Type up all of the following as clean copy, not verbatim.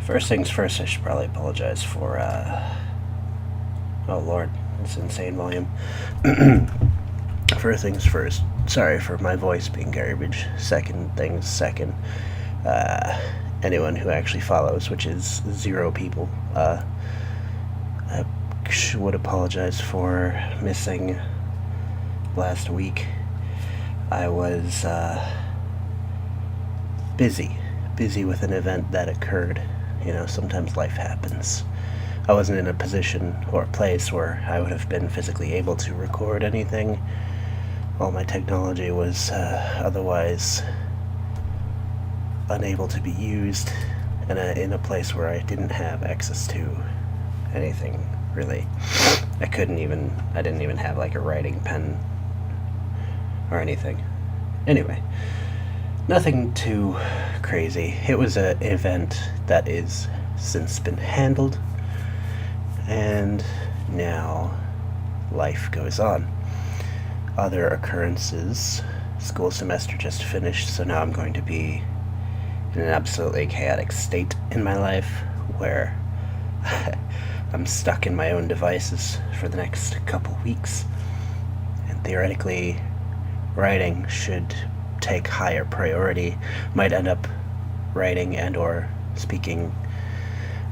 First things first, I should probably apologize for, oh lord, it's insane volume. First things first, sorry for my voice being garbage. Second things second, uh, anyone who actually follows, which is 0 people, I would apologize for missing last week. I was, busy with an event that occurred. Sometimes life happens. I wasn't in a position or a place where I would have been physically able to record anything. All my technology was otherwise unable to be used in a place where I didn't have access to anything, really. I didn't even have like a writing pen or anything. Anyway, nothing too crazy. It was an event that is since been handled, and now life goes on. Other occurrences. School semester just finished, so now I'm going to be in an absolutely chaotic state in my life where I'm stuck in my own devices for the next couple weeks. And theoretically, writing should take higher priority. Might end up writing and or speaking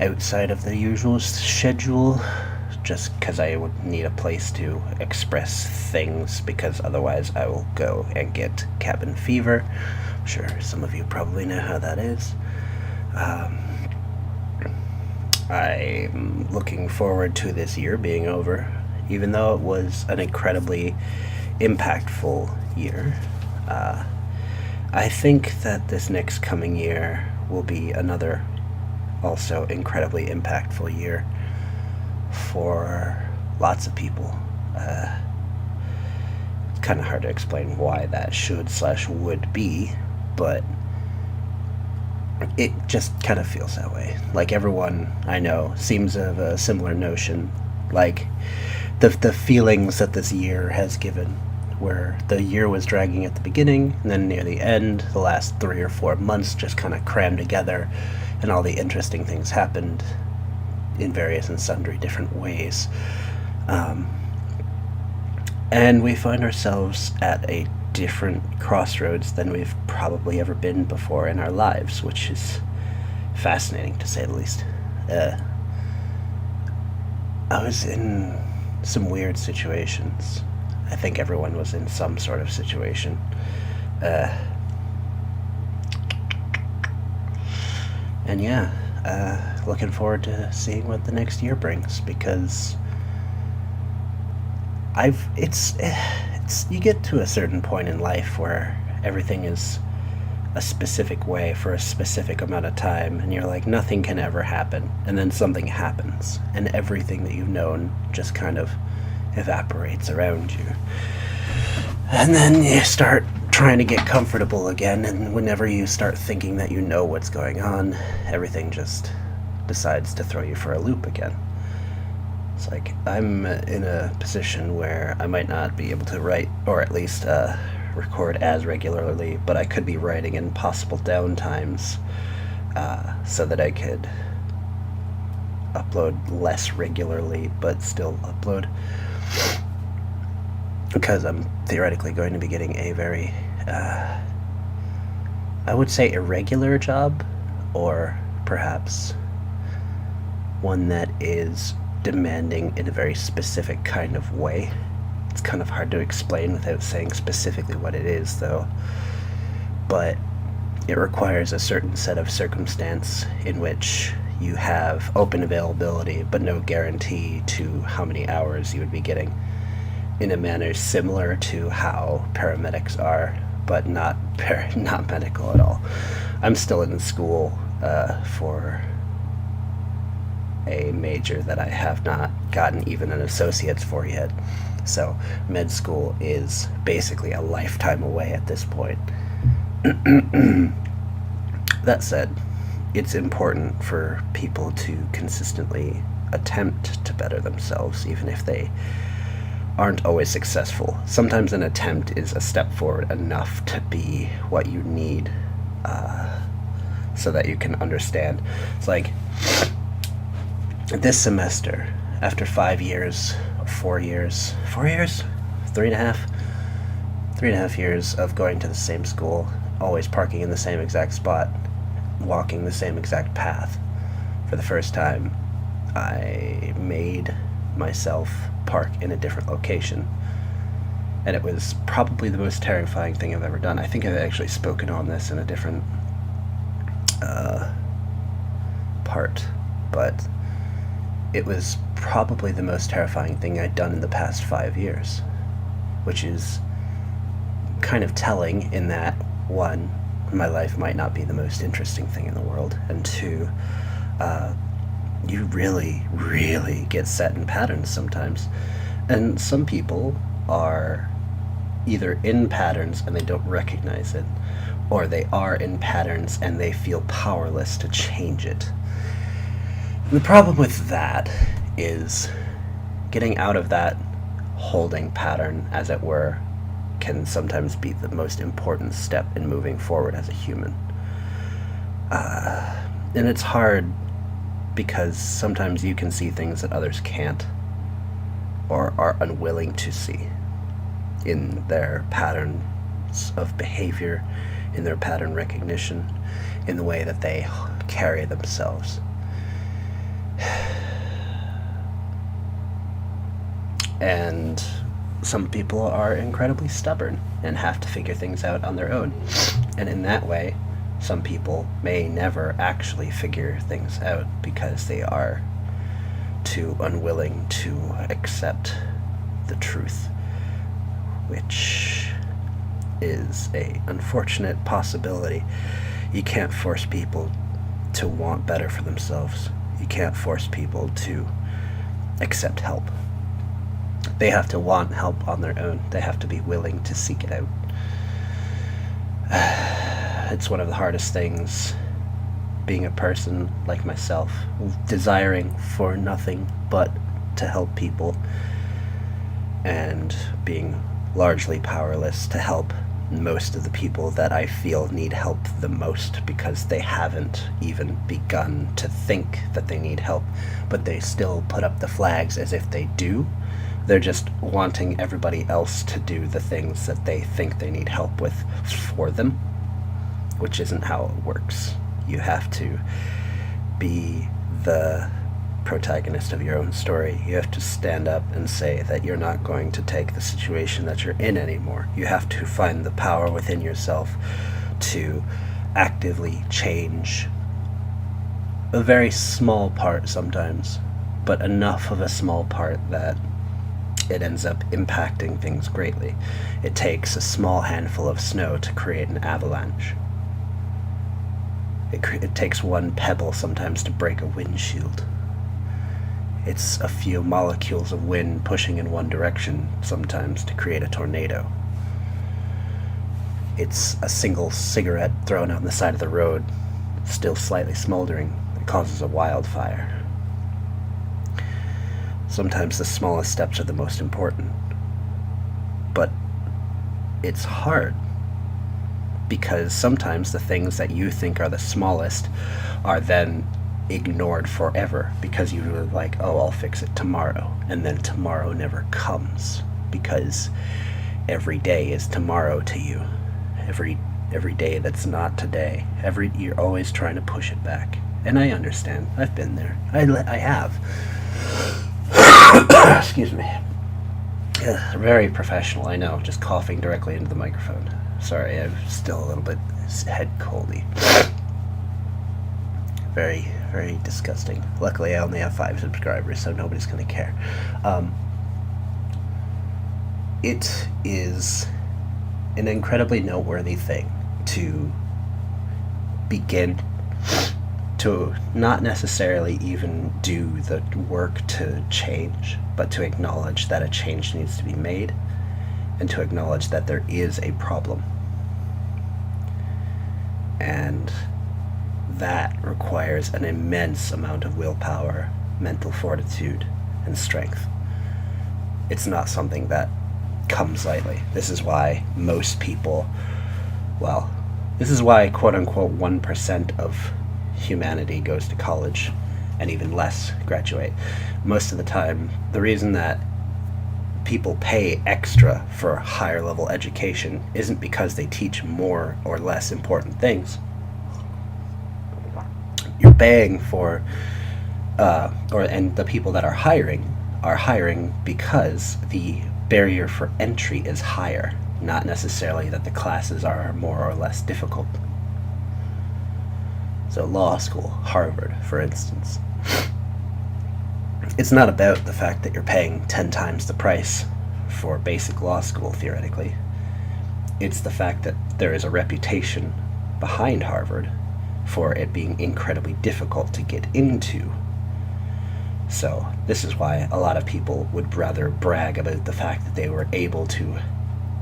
outside of the usual schedule, just because I would need a place to express things, because otherwise I will go and get cabin fever. I'm sure some of you probably know how that is. I'm looking forward to this year being over, even though it was an incredibly impactful year. I think that this next coming year will be another also incredibly impactful year for lots of people. It's kind of hard to explain why that should/would be, but it just kind of feels that way. Like, everyone I know seems to have a similar notion. Like, the feelings that this year has given, where the year was dragging at the beginning, and then near the end, the last 3 or 4 months just kind of crammed together, and all the interesting things happened in various and sundry different ways. And we find ourselves at a different crossroads than we've probably ever been before in our lives, which is fascinating, to say the least. I was in some weird situations. I think everyone was in some sort of situation. And yeah, looking forward to seeing what the next year brings, because it's you get to a certain point in life where everything is a specific way for a specific amount of time, and you're like, nothing can ever happen, and then something happens, and everything that you've known just kind of evaporates around you. And then you start trying to get comfortable again, and whenever you start thinking that you know what's going on, everything just decides to throw you for a loop again. It's like, I'm in a position where I might not be able to write, or at least record as regularly, but I could be writing in possible downtimes, so that I could upload less regularly, but still upload. Because I'm theoretically going to be getting a very, I would say, irregular job, or perhaps one that is demanding in a very specific kind of way. It's kind of hard to explain without saying specifically what it is, though. But it requires a certain set of circumstance in which you have open availability, but no guarantee to how many hours you would be getting, in a manner similar to how paramedics are, but not medical at all. I'm still in school for a major that I have not gotten even an associate's for yet. So med school is basically a lifetime away at this point. That said, it's important for people to consistently attempt to better themselves, even if they aren't always successful. Sometimes an attempt is a step forward enough to be what you need so that you can understand. It's like this semester, after 5 years, or 4 years, 4 years, 3.5 years of going to the same school, always parking in the same exact spot, walking the same exact path, for the first time, I made myself park in a different location. And it was probably the most terrifying thing I've ever done. I think I've actually spoken on this in a different part, but it was probably the most terrifying thing I'd done in the past 5 years, which is kind of telling in that, one, my life might not be the most interesting thing in the world, and two, you really, really get set in patterns sometimes. And some people are either in patterns and they don't recognize it, or they are in patterns and they feel powerless to change it. And the problem with that is getting out of that holding pattern, as it were, can sometimes be the most important step in moving forward as a human. And it's hard because sometimes you can see things that others can't or are unwilling to see in their patterns of behavior, in their pattern recognition, in the way that they carry themselves. And some people are incredibly stubborn and have to figure things out on their own. And in that way, some people may never actually figure things out because they are too unwilling to accept the truth, which is a unfortunate possibility. You can't force people to want better for themselves. You can't force people to accept help. They have to want help on their own. They have to be willing to seek it out. It's one of the hardest things, being a person like myself, desiring for nothing but to help people, and being largely powerless to help most of the people that I feel need help the most, because they haven't even begun to think that they need help, but they still put up the flags as if they do. They're just wanting everybody else to do the things that they think they need help with for them, which isn't how it works. You have to be the protagonist of your own story. You have to stand up and say that you're not going to take the situation that you're in anymore. You have to find the power within yourself to actively change a very small part sometimes, but enough of a small part that it ends up impacting things greatly. It takes a small handful of snow to create an avalanche. It takes one pebble sometimes to break a windshield. It's a few molecules of wind pushing in one direction sometimes to create a tornado. It's a single cigarette thrown out on the side of the road, still slightly smoldering, that causes a wildfire. Sometimes the smallest steps are the most important. But it's hard, because sometimes the things that you think are the smallest are then ignored forever, because you were like, oh, I'll fix it tomorrow. And then tomorrow never comes, because every day is tomorrow to you. Every day that's not today. You're always trying to push it back. And I understand. I've been there. I have. Excuse me. Yeah, very professional, I know, just coughing directly into the microphone. Sorry, I'm still a little bit head coldy. Very, very disgusting. Luckily, I only have 5 subscribers, so nobody's going to care. It is an incredibly noteworthy thing to begin to not necessarily even do the work to change, but to acknowledge that a change needs to be made, and to acknowledge that there is a problem. And that requires an immense amount of willpower, mental fortitude, and strength. It's not something that comes lightly. This is why most people, well, This is why, quote unquote, 1% of humanity goes to college and even less graduate. Most of the time, the reason that people pay extra for higher level education isn't because they teach more or less important things. You're paying for, and the people that are hiring because the barrier for entry is higher, not necessarily that the classes are more or less difficult. So law school, Harvard, for instance, it's not about the fact that you're paying 10 times the price for basic law school, theoretically. It's the fact that there is a reputation behind Harvard for it being incredibly difficult to get into. So this is why a lot of people would rather brag about the fact that they were able to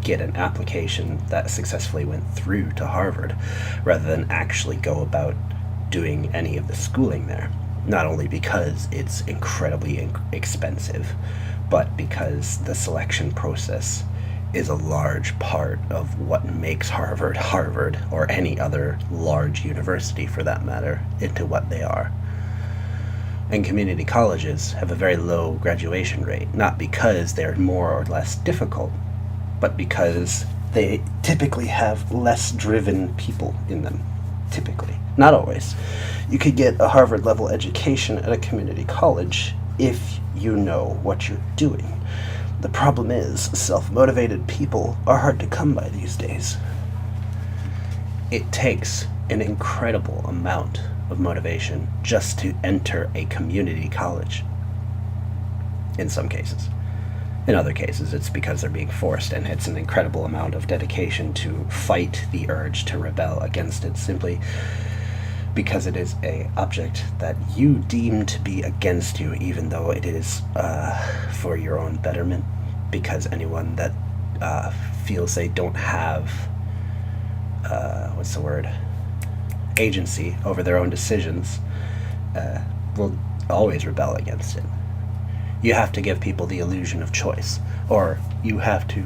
get an application that successfully went through to Harvard, rather than actually go about doing any of the schooling there. Not only because it's incredibly expensive, but because the selection process is a large part of what makes Harvard, or any other large university for that matter, into what they are. And community colleges have a very low graduation rate, not because they're more or less difficult, but because they typically have less driven people in them. Typically. Not always. You could get a Harvard level education at a community college if you know what you're doing. The problem is, self-motivated people are hard to come by these days. It takes an incredible amount of motivation just to enter a community college. In some cases. In other cases, it's because they're being forced, and it's an incredible amount of dedication to fight the urge to rebel against it, simply because it is an object that you deem to be against you, even though it is for your own betterment, because anyone that feels they don't have, agency over their own decisions, will always rebel against it. You have to give people the illusion of choice, or you have to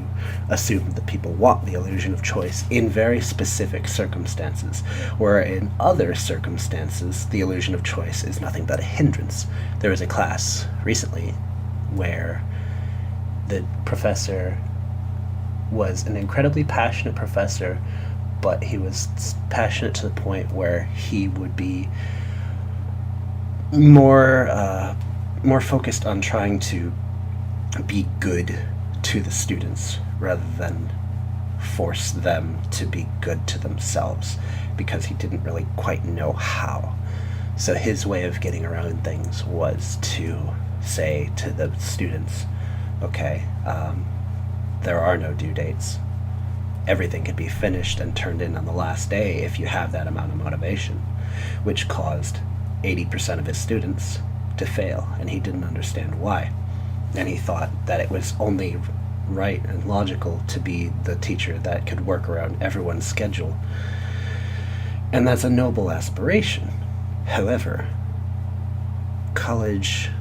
assume that people want the illusion of choice in very specific circumstances, where in other circumstances the illusion of choice is nothing but a hindrance. There was a class recently where the professor was an incredibly passionate professor, but he was passionate to the point where he would be more focused on trying to be good to the students rather than force them to be good to themselves, because he didn't really quite know how. So his way of getting around things was to say to the students, okay, there are no due dates. Everything could be finished and turned in on the last day if you have that amount of motivation, which caused 80% of his students to fail, and he didn't understand why. And he thought that it was only right and logical to be the teacher that could work around everyone's schedule. And that's a noble aspiration. However, college,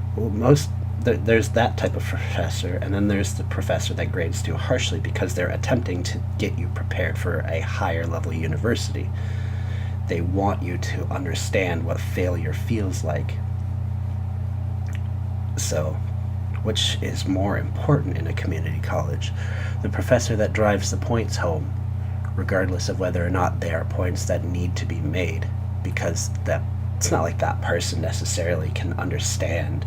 there's that type of professor, and then there's the professor that grades too harshly because they're attempting to get you prepared for a higher level university. They want you to understand what failure feels like. So, which is more important in a community college? The professor that drives the points home, regardless of whether or not they are points that need to be made, because it's not like that person necessarily can understand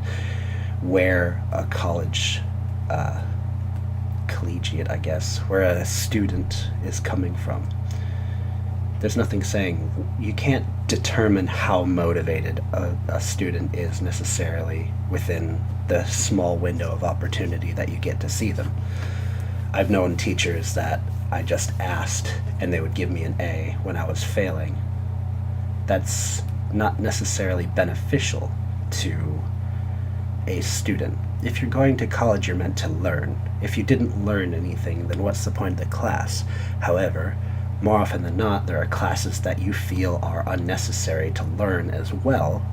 where a college collegiate, I guess, where a student is coming from. There's nothing saying you can't determine how motivated a student is necessarily within the small window of opportunity that you get to see them. I've known teachers that I just asked and they would give me an A when I was failing. That's not necessarily beneficial to a student. If you're going to college, you're meant to learn. If you didn't learn anything, then what's the point of the class? However, more often than not, there are classes that you feel are unnecessary to learn as well,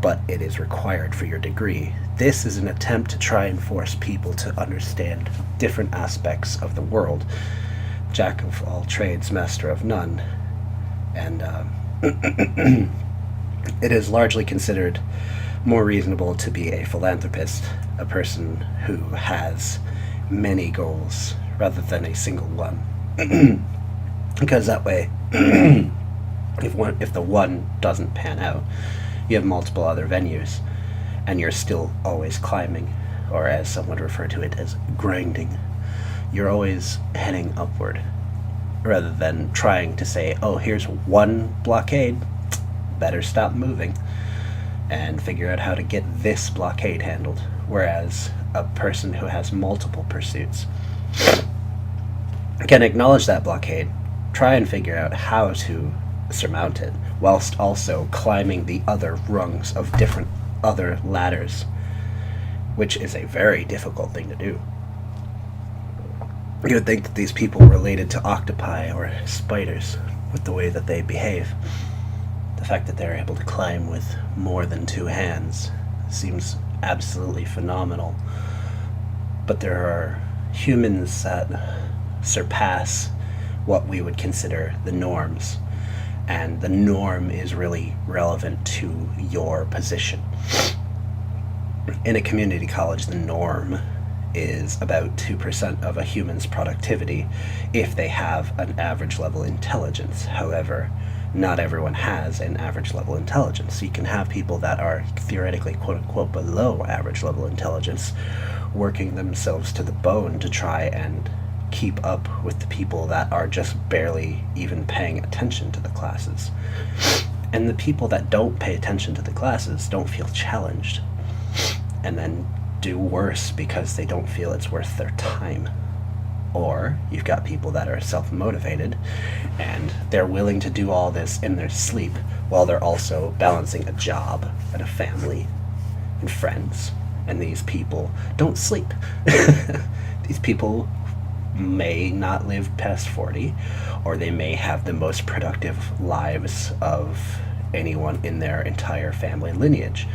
but it is required for your degree. This is an attempt to try and force people to understand different aspects of the world. Jack of all trades, master of none. And it is largely considered more reasonable to be a philanthropist, a person who has many goals rather than a single one. Because that way, if the one doesn't pan out, you have multiple other venues, and you're still always climbing, or as some would refer to it as grinding. You're always heading upward, rather than trying to say, oh, here's one blockade, better stop moving, and figure out how to get this blockade handled. Whereas a person who has multiple pursuits can acknowledge that blockade, try and figure out how to surmount it, whilst also climbing the other rungs of different other ladders, which is a very difficult thing to do. You would think that these people were related to octopi or spiders with the way that they behave. The fact that they're able to climb with more than two hands seems absolutely phenomenal. But there are humans that surpass what we would consider the norms, and the norm is really relevant to your position. In a community college, the norm is about 2% of a human's productivity if they have an average level intelligence. However, not everyone has an average level intelligence. So you can have people that are theoretically quote unquote below average level intelligence working themselves to the bone to try and keep up with the people that are just barely even paying attention to the classes. And the people that don't pay attention to the classes don't feel challenged, and then do worse because they don't feel it's worth their time. Or you've got people that are self-motivated and they're willing to do all this in their sleep while they're also balancing a job and a family and friends. And these people don't sleep. These people may not live past 40, or they may have the most productive lives of anyone in their entire family lineage.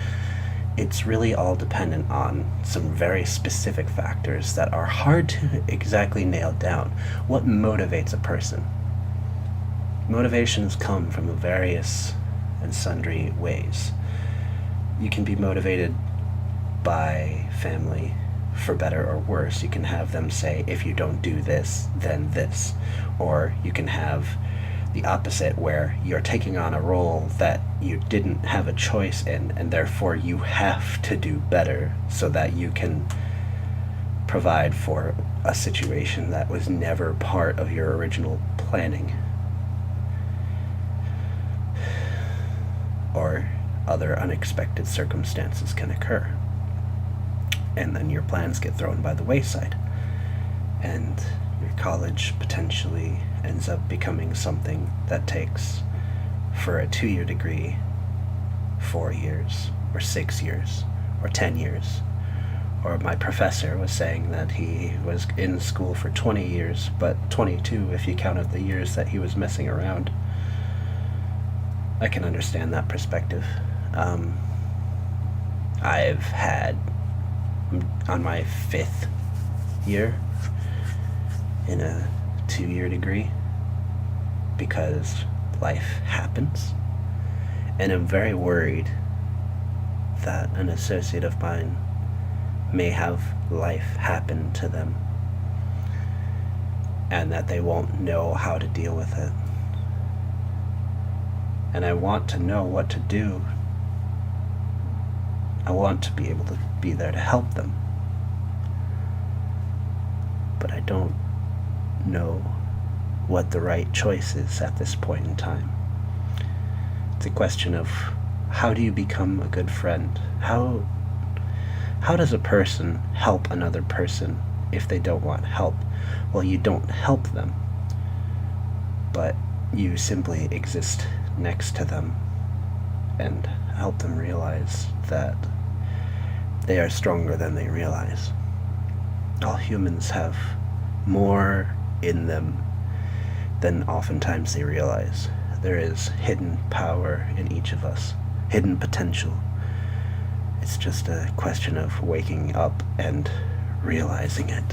It's really all dependent on some very specific factors that are hard to exactly nail down. What motivates a person? Motivations come from various and sundry ways. You can be motivated by family, for better or worse. You can have them say, if you don't do this, then this. Or you can have the opposite, where you're taking on a role that you didn't have a choice in, and therefore you have to do better so that you can provide for a situation that was never part of your original planning. Or other unexpected circumstances can occur, and then your plans get thrown by the wayside, and your college potentially ends up becoming something that takes, for a 2-year degree, 4 years, or 6 years, or 10 years. Or my professor was saying that he was in school for 20 years, but 22 if you counted the years that he was messing around. I can understand that perspective. I've had, on my 5th year in a 2-year degree, because life happens, and I'm very worried that an associate of mine may have life happen to them, and that they won't know how to deal with it. And I want to know what to do. I want to be able to be there to help them. But I don't know what the right choice is at this point in time. It's a question of, how do you become a good friend? How does a person help another person if they don't want help? Well, you don't help them, but you simply exist next to them and help them realize that they are stronger than they realize. All humans have more in them than oftentimes they realize. There is hidden power in each of us, hidden potential. It's just a question of waking up and realizing it.